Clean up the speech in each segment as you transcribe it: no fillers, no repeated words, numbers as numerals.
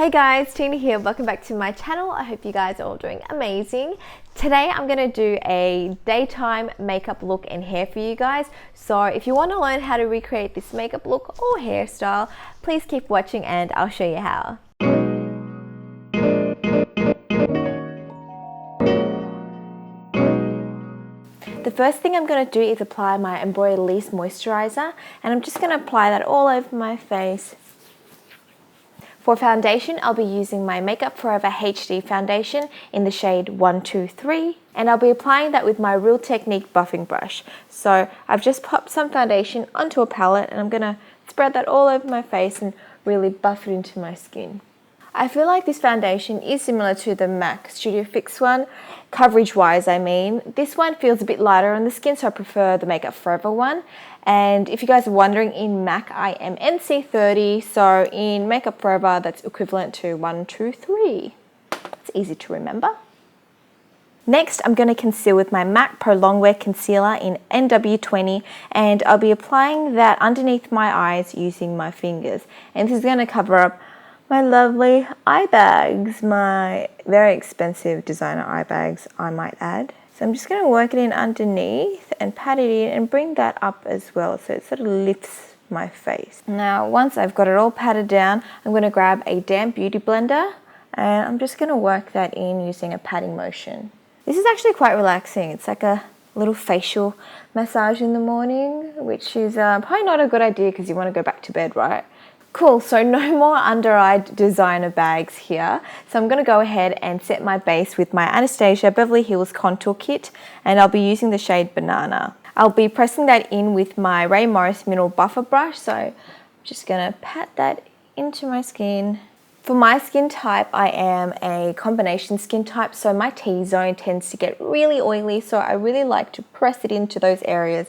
Hey guys, Tina here. Welcome back to my channel. I hope you guys are all doing amazing. Today I'm going to do a daytime makeup look and hair for you guys. So if you want to learn how to recreate this makeup look or hairstyle, please keep watching and I'll show you how. The first thing I'm going to do is apply my Embryolisse moisturizer, and I'm just going to apply that all over my face. For foundation, I'll be using my Makeup Forever HD foundation in the shade 123, and I'll be applying that with my Real Technique buffing brush. So I've just popped some foundation onto a palette and I'm going to spread that all over my face and really buff it into my skin. I feel like this foundation is similar to the MAC Studio Fix one, coverage wise I mean. This one feels a bit lighter on the skin, so I prefer the Makeup Forever one. And if you guys are wondering, in MAC I am NC30, so in Makeup Forever that's equivalent to 123. It's easy to remember. Next, I'm going to conceal with my MAC Prolong Wear Concealer in NW20, and I'll be applying that underneath my eyes using my fingers. And this is going to cover up my lovely eye bags, my very expensive designer eye bags, I might add. So I'm just going to work it in underneath and pat it in and bring that up as well, so it sort of lifts my face. Now, once I've got it all patted down, I'm going to grab a damp beauty blender and I'm just going to work that in using a patting motion. This is actually quite relaxing. It's like a little facial massage in the morning, which is probably not a good idea because you want to go back to bed, right? Cool, so no more under-eye designer bags here. So I'm going to go ahead and set my base with my Anastasia Beverly Hills Contour Kit, and I'll be using the shade Banana. I'll be pressing that in with my Ray Morris Mineral Buffer Brush, so I'm just going to pat that into my skin. For my skin type, I am a combination skin type, so my T-zone tends to get really oily, so I really like to press it into those areas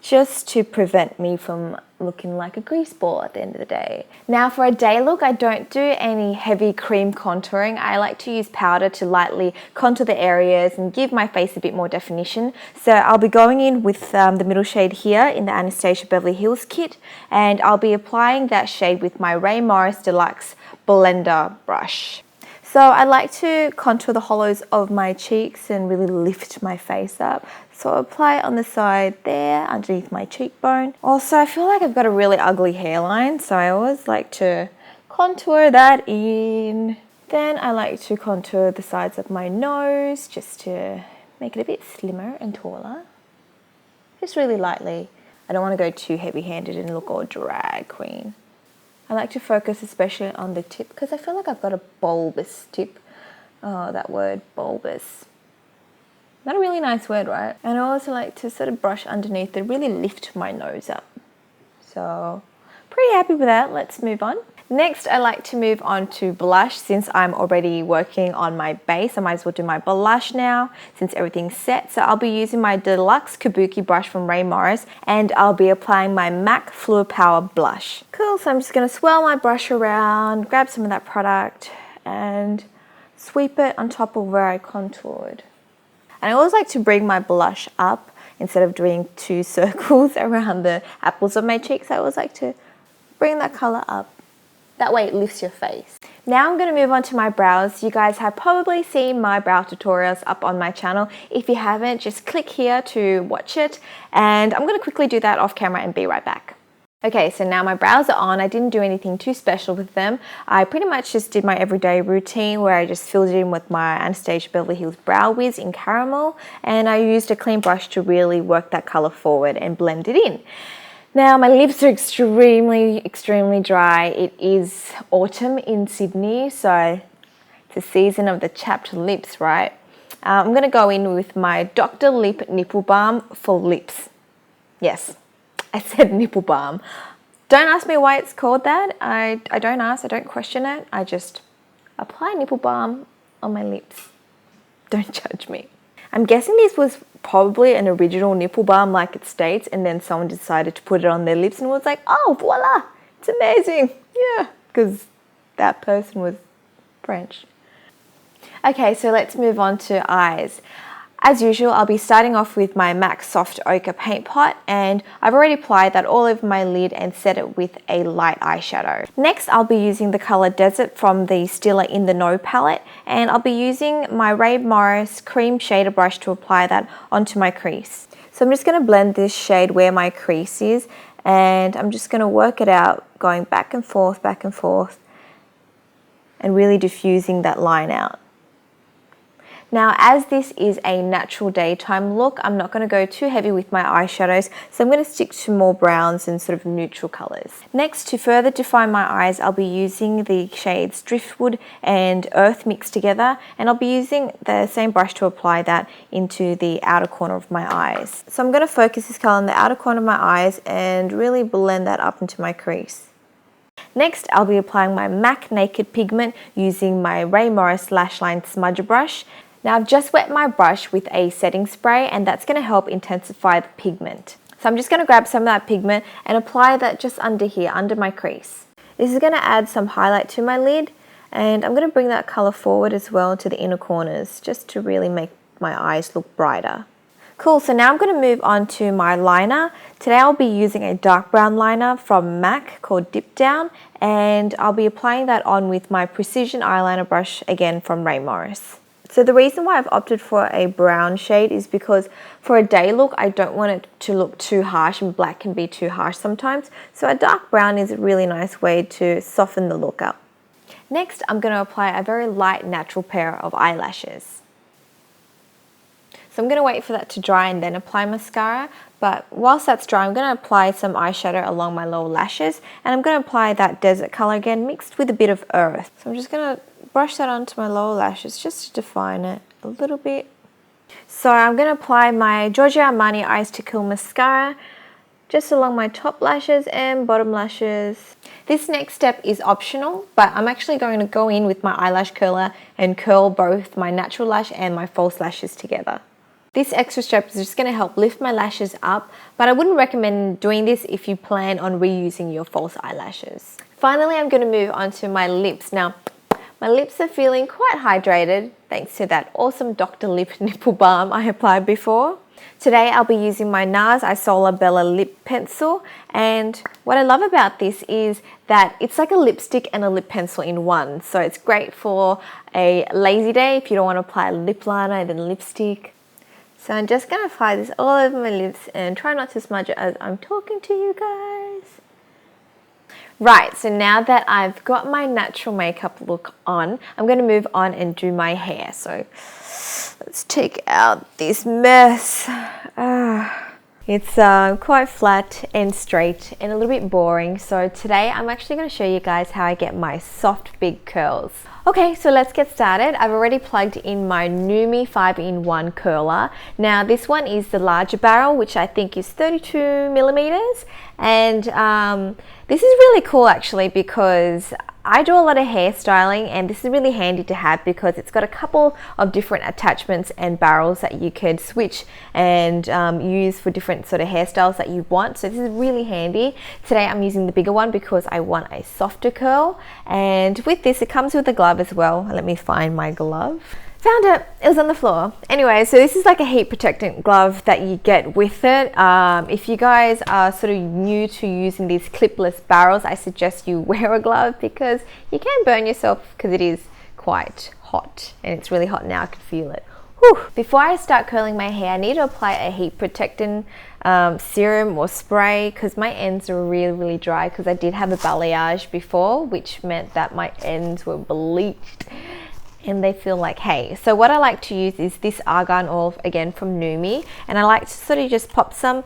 just to prevent me from looking like a grease ball at the end of the day. Now for a day look, I don't do any heavy cream contouring. I like to use powder to lightly contour the areas and give my face a bit more definition. So I'll be going in with the middle shade here in the Anastasia Beverly Hills kit, and I'll be applying that shade with my Ray Morris Deluxe Blender brush. So I like to contour the hollows of my cheeks and really lift my face up. So I'll apply it on the side there, underneath my cheekbone. Also, I feel like I've got a really ugly hairline, so I always like to contour that in. Then I like to contour the sides of my nose, just to make it a bit slimmer and taller. Just really lightly. I don't want to go too heavy-handed and look all drag queen. I like to focus especially on the tip because I feel like I've got a bulbous tip. Oh, that word, bulbous. Not a really nice word, right? And I also like to sort of brush underneath to really lift my nose up. So, pretty happy with that. Let's move on. Next, I like to move on to blush. Since I'm already working on my base, I might as well do my blush now since everything's set. So I'll be using my Deluxe Kabuki brush from Ray Morris, and I'll be applying my MAC Fluor Power blush. Cool, so I'm just going to swirl my brush around, grab some of that product and sweep it on top of where I contoured. And I always like to bring my blush up instead of doing two circles around the apples of my cheeks. I always like to bring that color up. That way it lifts your face. Now I'm going to move on to my brows. You guys have probably seen my brow tutorials up on my channel. If you haven't, just click here to watch it. And I'm going to quickly do that off camera and be right back. Okay, so now my brows are on. I didn't do anything too special with them. I pretty much just did my everyday routine where I just filled it in with my Anastasia Beverly Hills Brow Wiz in caramel. And I used a clean brush to really work that color forward and blend it in. Now my lips are extremely dry. It is autumn in Sydney, so it's a season of the chapped lips, right? I'm going to go in with my Dr. Lipp Nipple Balm for lips. Yes, I said nipple balm. Don't ask me why it's called that. I don't ask, I don't question it. I just apply nipple balm on my lips. Don't judge me. I'm guessing this was probably an original nipple balm like it states, and then someone decided to put it on their lips and was like, oh, voila, it's amazing. Yeah, because that person was French. Okay, so let's move on to eyes. As usual, I'll be starting off with my MAC Soft Ochre paint pot, and I've already applied that all over my lid and set it with a light eyeshadow. Next, I'll be using the colour Desert from the Stila In The Know palette, and I'll be using my Ray Morris cream shader brush to apply that onto my crease. So I'm just going to blend this shade where my crease is, and I'm just going to work it out, going back and forth, and really diffusing that line out. Now, as this is a natural daytime look, I'm not going to go too heavy with my eyeshadows, so I'm going to stick to more browns and sort of neutral colours. Next, to further define my eyes, I'll be using the shades Driftwood and Earth mixed together, and I'll be using the same brush to apply that into the outer corner of my eyes. So I'm going to focus this colour on the outer corner of my eyes and really blend that up into my crease. Next, I'll be applying my MAC Naked Pigment using my Ray Morris Lash Line Smudger brush. Now, I've just wet my brush with a setting spray, and that's going to help intensify the pigment. So I'm just going to grab some of that pigment and apply that just under here, under my crease. This is going to add some highlight to my lid, and I'm going to bring that colour forward as well to the inner corners, just to really make my eyes look brighter. Cool, so now I'm going to move on to my liner. Today I'll be using a dark brown liner from MAC called Dip Down, and I'll be applying that on with my Precision eyeliner brush, again from Ray Morris. So the reason why I've opted for a brown shade is because for a day look, I don't want it to look too harsh, and black can be too harsh sometimes. So a dark brown is a really nice way to soften the look up. Next, I'm going to apply a very light natural pair of eyelashes. So I'm going to wait for that to dry and then apply mascara. But whilst that's dry, I'm going to apply some eyeshadow along my lower lashes, and I'm going to apply that desert colour again mixed with a bit of earth. So I'm just going to brush that onto my lower lashes just to define it a little bit. So I'm going to apply my Giorgio Armani Eyes to Kill mascara just along my top lashes and bottom lashes. This next step is optional, but I'm actually going to go in with my eyelash curler and curl both my natural lash and my false lashes together. This extra step is just going to help lift my lashes up, but I wouldn't recommend doing this if you plan on reusing your false eyelashes. Finally, I'm going to move on to my lips. Now, my lips are feeling quite hydrated thanks to that awesome Dr. Lipp Nipple balm I applied before. Today I'll be using my Nars Isola Bella Lip pencil, and what I love about this is that it's like a lipstick and a lip pencil in one. So it's great for a lazy day if you don't want to apply a lip liner and then lipstick. So I'm just going to apply this all over my lips and try not to smudge it as I'm talking to you guys. Right, so now that I've got my natural makeup look on, I'm going to move on and do my hair. So let's take out this mess. It's quite flat and straight and a little bit boring. So today I'm actually going to show you guys how I get my soft big curls. Okay, so let's get started. I've already plugged in my Numi 5-in-1 curler. Now this one is the larger barrel, which I think is 32 millimeters. And this is really cool actually, because I do a lot of hairstyling, and this is really handy to have because it's got a couple of different attachments and barrels that you could switch and use for different sort of hairstyles that you want. So this is really handy. Today I'm using the bigger one because I want a softer curl, and with this it comes with a glove as well. Let me find my glove. Found it. It was on the floor. Anyway, so this is like a heat protectant glove that you get with it. If you guys are sort of new to using these clipless barrels, I suggest you wear a glove because you can burn yourself because it is quite hot, and it's really hot now. I can feel it. Whew. Before I start curling my hair, I need to apply a heat protectant serum or spray because my ends are really dry because I did have a balayage before, which meant that my ends were bleached and they feel like hay. So what I like to use is this argan oil, again from Numi, and I like to sort of just pop some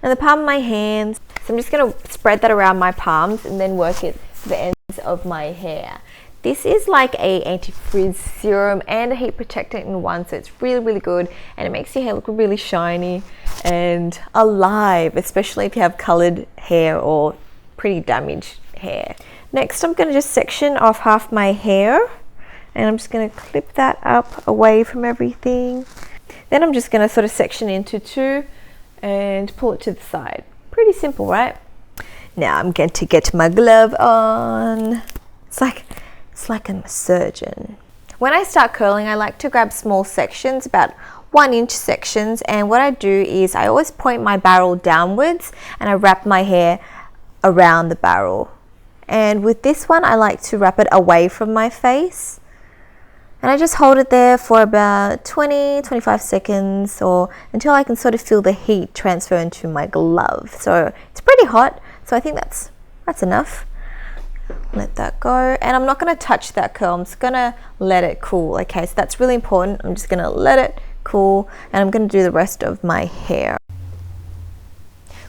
in the palm of my hands. So I'm just going to spread that around my palms and then work it to the ends of my hair. This is like a anti-frizz serum and a heat protectant in one, so it's really good, and it makes your hair look really shiny and alive, especially if you have colored hair or pretty damaged hair. Next, I'm going to just section off half my hair, and I'm just going to clip that up away from everything. Then I'm just going to sort of section into two and pull it to the side. Pretty simple, right? Now I'm going to get my glove on. It's like I'm a surgeon. When I start curling, I like to grab small sections, about 1-inch sections, and what I do is I always point my barrel downwards and I wrap my hair around the barrel. And with this one, I like to wrap it away from my face. And I just hold it there for about 20-25 seconds, or until I can sort of feel the heat transfer into my glove. So it's pretty hot, so I think that's enough. Let that go, and I'm not going to touch that curl. I'm just going to let it cool. Okay, so that's really important. I'm just going to let it cool, and I'm going to do the rest of my hair.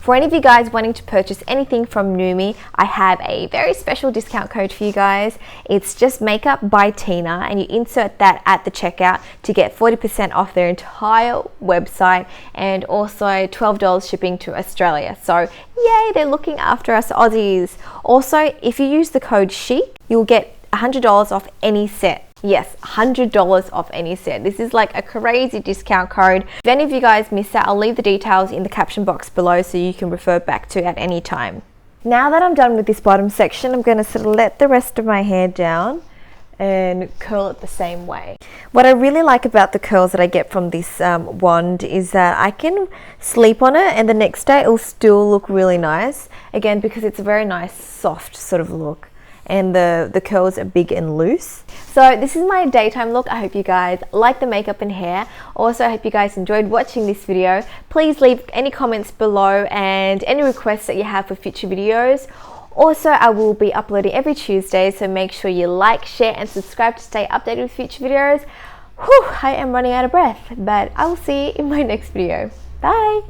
For any of you guys wanting to purchase anything from Numi, I have a very special discount code for you guys. It's just Makeup by Tina, and you insert that at the checkout to get 40% off their entire website, and also $12 shipping to Australia. So yay, they're looking after us Aussies. Also, if you use the code CHIC, you'll get $100 off any set. Yes, $100 off any set. This is like a crazy discount code. If any of you guys miss that, I'll leave the details in the caption box below so you can refer back to it at any time. Now that I'm done with this bottom section, I'm going to sort of let the rest of my hair down and curl it the same way. What I really like about the curls that I get from this wand is that I can sleep on it and the next day it will still look really nice. Again, because it's a very nice soft sort of look, and the curls are big and loose. So this is my daytime look. I hope you guys like the makeup and hair. Also, I hope you guys enjoyed watching this video. Please leave any comments below and any requests that you have for future videos. Also, I will be uploading every Tuesday, so make sure you like, share and subscribe to stay updated with future videos. Whew, I am running out of breath, but I will see you in my next video. Bye!